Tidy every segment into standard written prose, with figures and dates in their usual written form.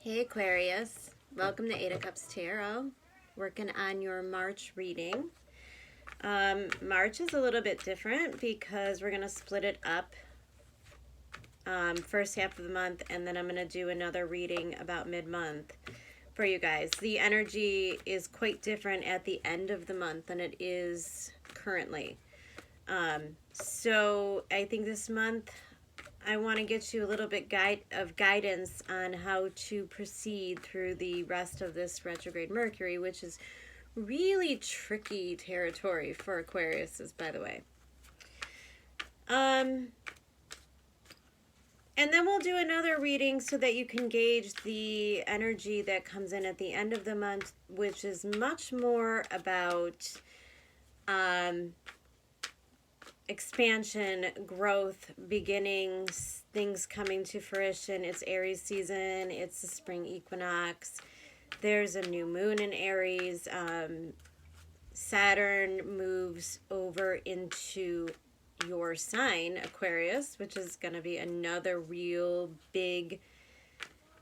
Hey Aquarius, welcome to Eight of Cups Tarot. Working on your March reading. March is a little bit different because we're going to split it up first half of the month, and then I'm going to do another reading about mid-month for you guys. The energy is quite different at the end of the month than it is currently. So I think this month I want to get you a little bit of guidance on how to proceed through the rest of this retrograde Mercury, which is really tricky territory for Aquariuses, by the way. And then we'll do another reading so that you can gauge the energy that comes in at the end of the month, which is much more about expansion, growth, beginnings, things coming to fruition. It's Aries season. It's the spring equinox. There's a new moon in Aries. Saturn moves over into your sign, Aquarius, which is going to be another real big,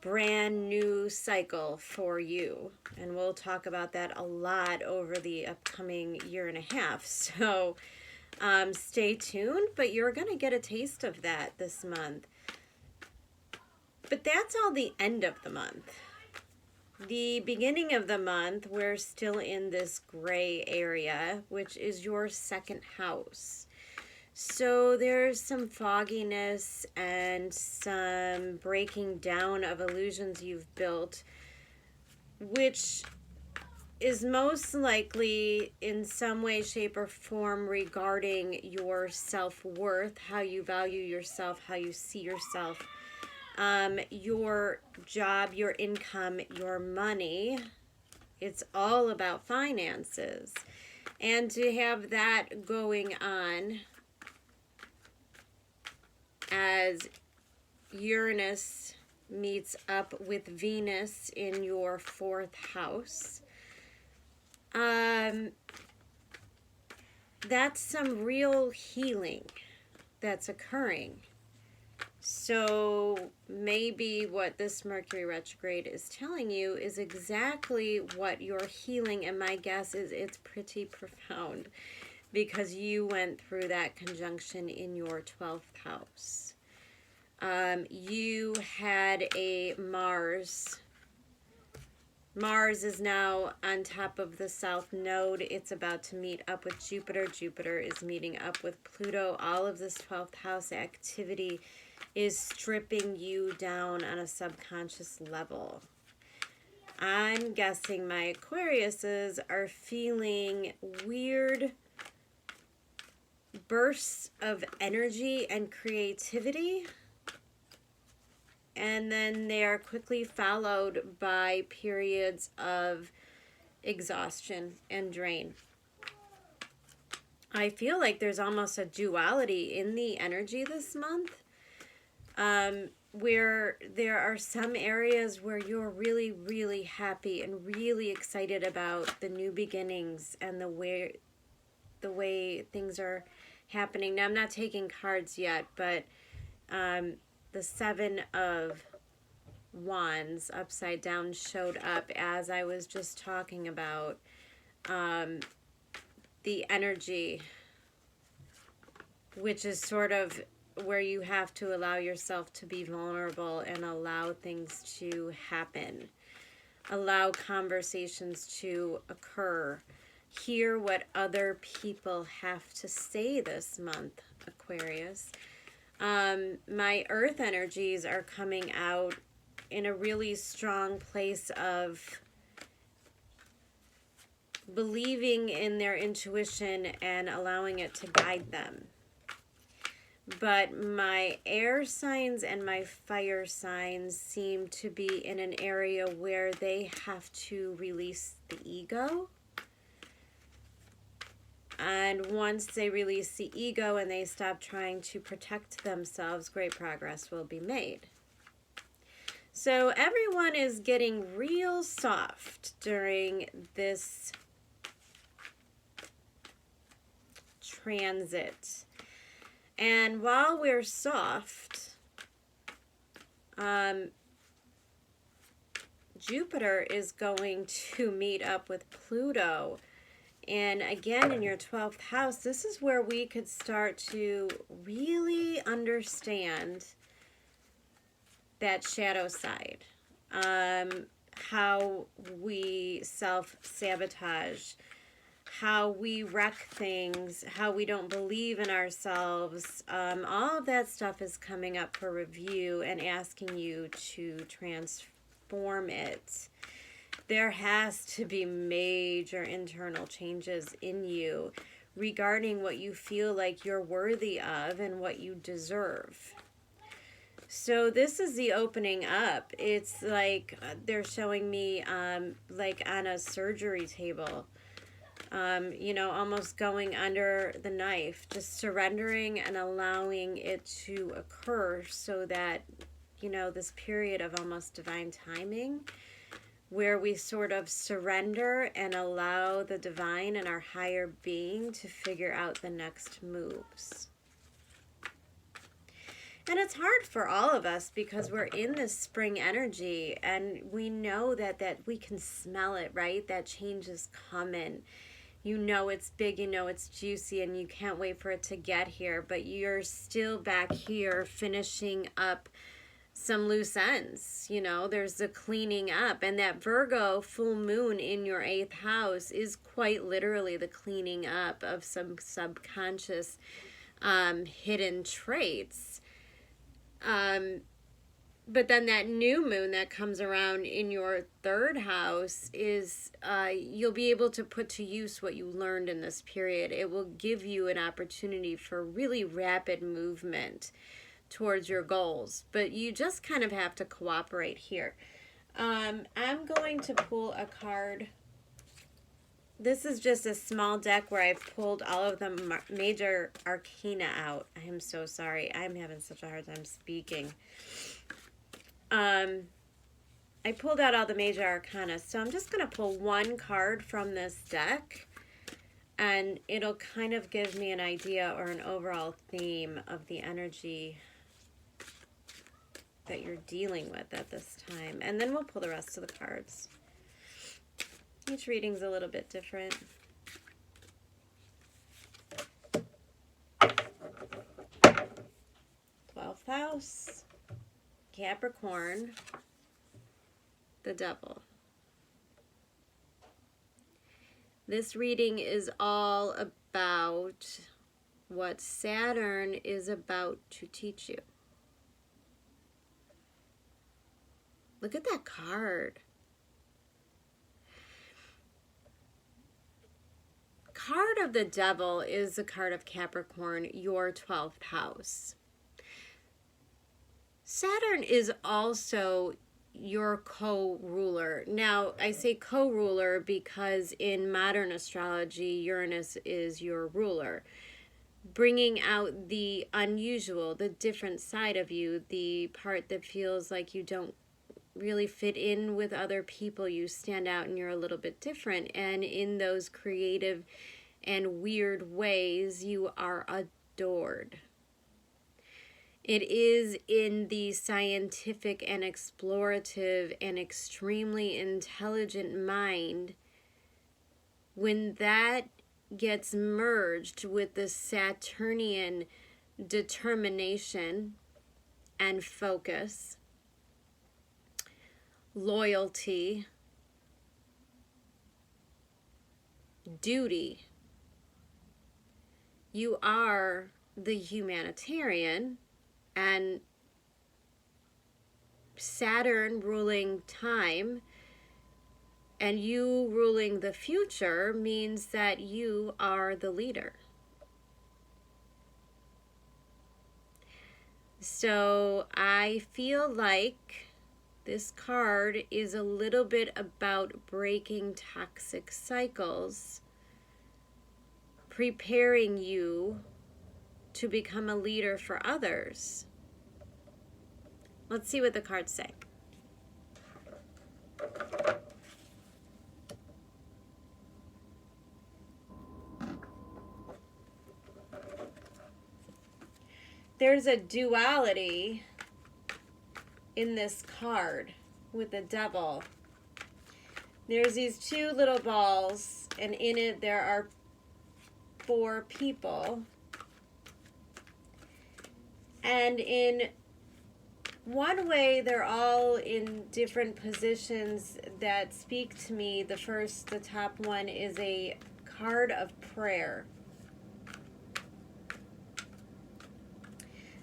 brand new cycle for you. And we'll talk about that a lot over the upcoming year and a half. So stay tuned, but you're going to get a taste of that this month. But that's all the end of the month. The beginning of the month, we're still in this gray area, which is your second house. So there's some fogginess and some breaking down of illusions you've built, which is most likely in some way, shape, or form regarding your self-worth, how you value yourself, how you see yourself, your job, your income, your money. It's all about finances. And to have that going on as Uranus meets up with Venus in your fourth house, that's some real healing that's occurring. So maybe what this Mercury retrograde is telling you is exactly what you're healing, and my guess is it's pretty profound because you went through that conjunction in your 12th house. You had a Mars is now on top of the South Node. It's about to meet up with Jupiter. Jupiter is meeting up with Pluto. All of this 12th house activity is stripping you down on a subconscious level. I'm guessing my Aquariuses are feeling weird bursts of energy and creativity, and then they are quickly followed by periods of exhaustion and drain. I feel like there's almost a duality in the energy this month, where there are some areas where you're really, really happy and really excited about the new beginnings and the way things are happening. Now, I'm not taking cards yet, but the Seven of Wands upside down showed up as I was just talking about the energy, which is sort of where you have to allow yourself to be vulnerable and allow things to happen, allow conversations to occur, hear what other people have to say this month, Aquarius. My earth energies are coming out in a really strong place of believing in their intuition and allowing it to guide them. But my air signs and my fire signs seem to be in an area where they have to release the ego. And once they release the ego and they stop trying to protect themselves, great progress will be made. So everyone is getting real soft during this transit. And while we're soft, Jupiter is going to meet up with Pluto. And again, in your 12th house, this is where we could start to really understand that shadow side. How we self-sabotage, how we wreck things, how we don't believe in ourselves. All of that stuff is coming up for review and asking you to transform it. There has to be major internal changes in you regarding what you feel like you're worthy of and what you deserve. So this is the opening up. It's like they're showing me like on a surgery table, you know, almost going under the knife, just surrendering and allowing it to occur so that, you know, this period of almost divine timing where we sort of surrender and allow the divine and our higher being to figure out the next moves. And it's hard for all of us because we're in this spring energy and we know that we can smell it, right? That change is coming. You know it's big, you know it's juicy, and you can't wait for it to get here. But you're still back here finishing up some loose ends. You know, there's the cleaning up. And that Virgo full moon in your 8th house is quite literally the cleaning up of some subconscious hidden traits. But then that new moon that comes around in your 3rd house is you'll be able to put to use what you learned in this period. It will give you an opportunity for really rapid movement towards your goals. But you just kind of have to cooperate here. I'm going to pull a card. This is just a small deck where I've pulled all of the major arcana out. I am so sorry. I'm having such a hard time speaking. I pulled out all the major arcana, so I'm just going to pull one card from this deck, and it'll kind of give me an idea or an overall theme of the energy that you're dealing with at this time. And then we'll pull the rest of the cards. Each reading's a little bit different. Twelfth house, Capricorn, the Devil. This reading is all about what Saturn is about to teach you. Look at that card. Card of the Devil is the card of Capricorn, your 12th house. Saturn is also your co-ruler. Now, I say co-ruler because in modern astrology, Uranus is your ruler, bringing out the unusual, the different side of you, the part that feels like you don't really fit in with other people. You stand out and you're a little bit different. And in those creative and weird ways, you are adored. It is in the scientific and explorative and extremely intelligent mind when that gets merged with the Saturnian determination and focus, loyalty, duty. You are the humanitarian, and Saturn ruling time and you ruling the future means that you are the leader. So I feel like this card is a little bit about breaking toxic cycles, preparing you to become a leader for others. Let's see what the cards say. There's a duality in this card with the Devil. There's these two little balls, and in it there are 4 people. And in one way, they're all in different positions that speak to me. The top one is a card of prayer.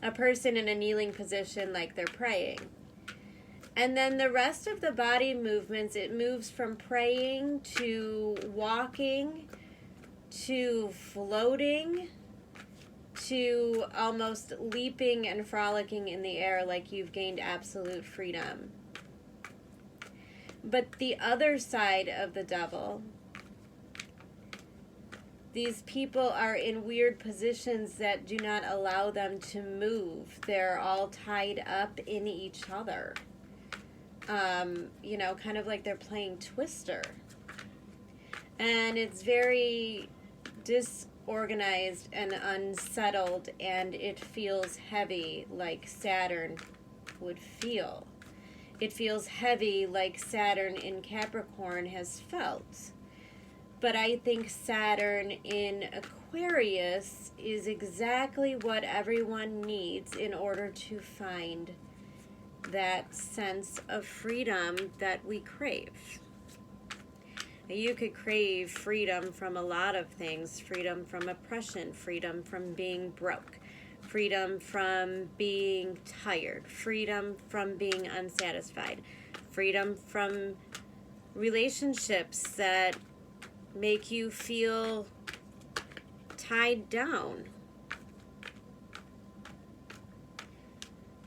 A person in a kneeling position like they're praying. And then the rest of the body movements, it moves from praying to walking to floating to almost leaping and frolicking in the air like you've gained absolute freedom. But the other side of the devil, these people are in weird positions that do not allow them to move. They're all tied up in each other. Kind of like they're playing Twister. And it's very disorganized and unsettled, and it feels heavy like Saturn would feel. It feels heavy like Saturn in Capricorn has felt. But I think Saturn in Aquarius is exactly what everyone needs in order to find that sense of freedom that we crave. You could crave freedom from a lot of things. Freedom from oppression, freedom from being broke, freedom from being tired, freedom from being unsatisfied, freedom from relationships that make you feel tied down.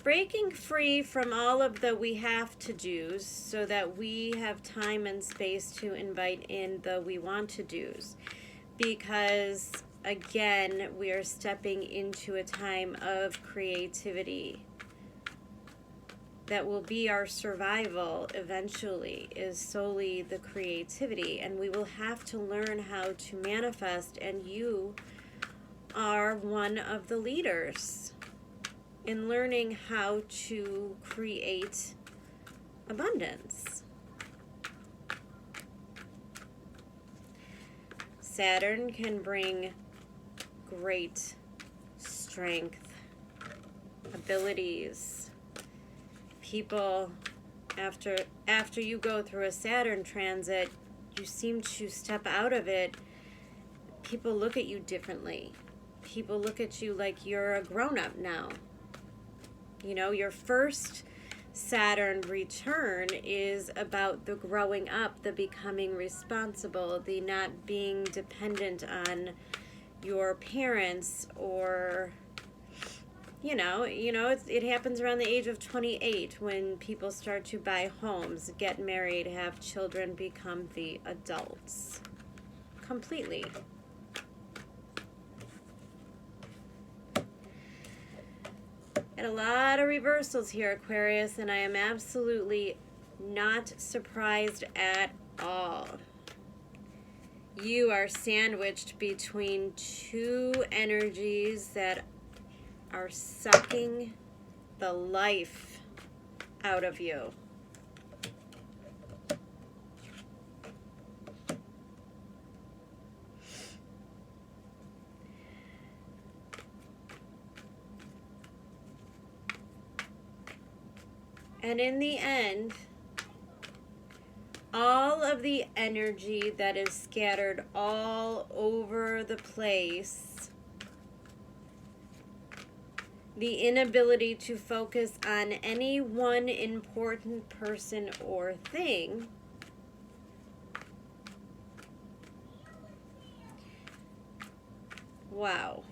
Breaking free from all of the we have to do's so that we have time and space to invite in the we want to do's. Because, again, we are stepping into a time of creativity that will be our survival eventually, is solely the creativity. And we will have to learn how to manifest, and you are one of the leaders in learning how to create abundance. Saturn can bring great strength, abilities. People, after you go through a Saturn transit, you seem to step out of it. People look at you differently. People look at you like you're a grown-up now. Your first Saturn return is about the growing up, the becoming responsible, the not being dependent on your parents, or it happens around the age of 28 when people start to buy homes, get married, have children, become the adults completely. And a lot of reversals here, Aquarius, and I am absolutely not surprised at all. You are sandwiched between 2 energies that are sucking the life out of you. And in the end, all of the energy that is scattered all over the place, the inability to focus on any one important person or thing, wow.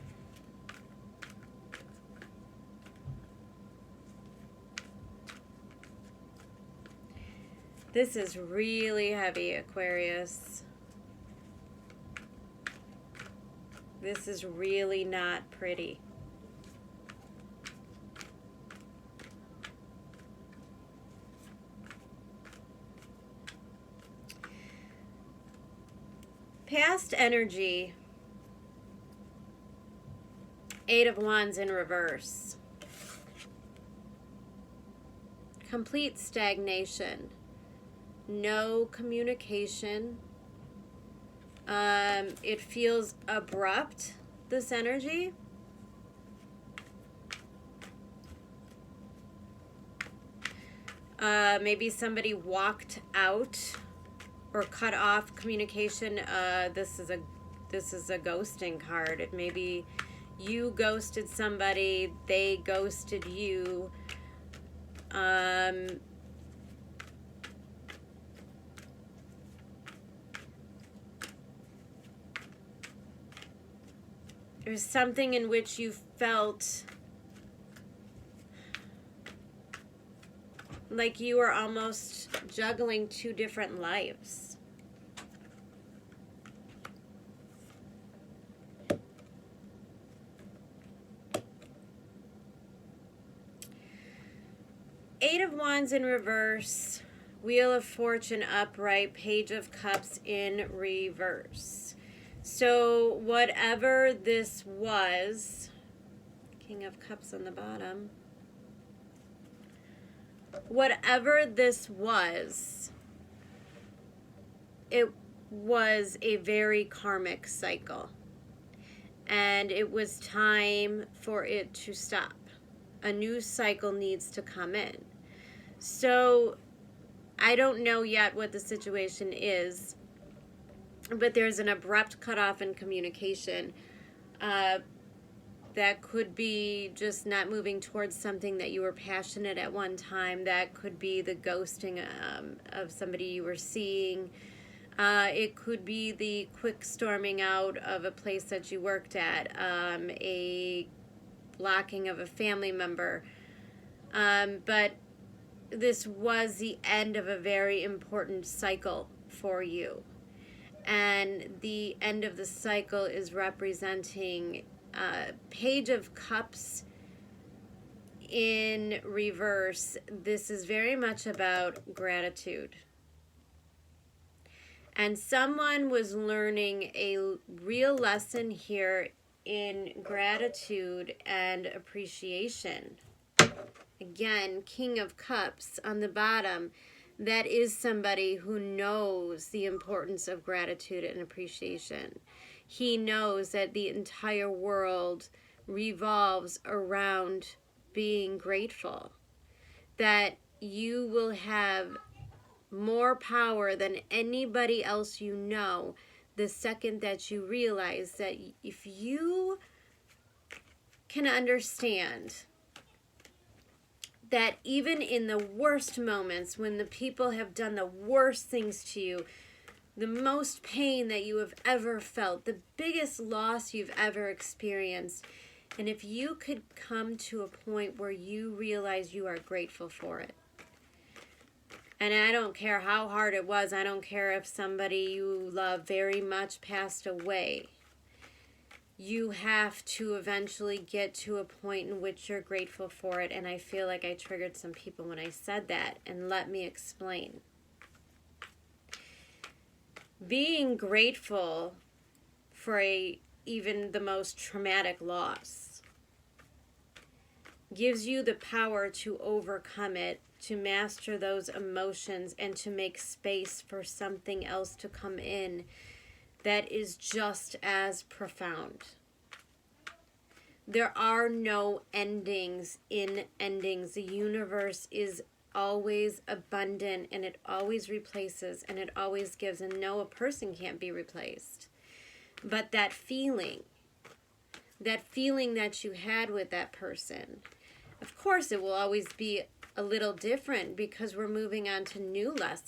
This is really heavy, Aquarius. This is really not pretty. Past energy, 8 of Wands in reverse. Complete stagnation. no communication. It feels abrupt, this energy. Maybe somebody walked out or cut off communication. This is a ghosting card. Maybe you ghosted somebody, they ghosted you. There's something in which you felt like you were almost juggling two different lives. Eight of Wands in reverse, Wheel of Fortune upright, Page of Cups in reverse. So whatever this was, King of Cups on the bottom, whatever this was, it was a very karmic cycle. And it was time for it to stop. A new cycle needs to come in. So I don't know yet what the situation is, but there's an abrupt cutoff in communication. That could be just not moving towards something that you were passionate at one time. That could be the ghosting of somebody you were seeing. It could be the quick storming out of a place that you worked at, a blocking of a family member. But this was the end of a very important cycle for you. And the end of the cycle is representing Page of Cups in reverse. This is very much about gratitude. And someone was learning a real lesson here in gratitude and appreciation. Again, King of Cups on the bottom. That is somebody who knows the importance of gratitude and appreciation. He knows that the entire world revolves around being grateful. That you will have more power than anybody else you know the second that you realize that if you can understand that even in the worst moments, when the people have done the worst things to you, the most pain that you have ever felt, the biggest loss you've ever experienced, and if you could come to a point where you realize you are grateful for it. And I don't care how hard it was. I don't care if somebody you love very much passed away. You have to eventually get to a point in which you're grateful for it. And I feel like I triggered some people when I said that. And let me explain. Being grateful for even the most traumatic loss gives you the power to overcome it, to master those emotions, and to make space for something else to come in that is just as profound. There are no endings in endings. The universe is always abundant, and it always replaces, and it always gives, and no, a person can't be replaced. But that feeling that you had with that person, of course it will always be a little different because we're moving on to new lessons.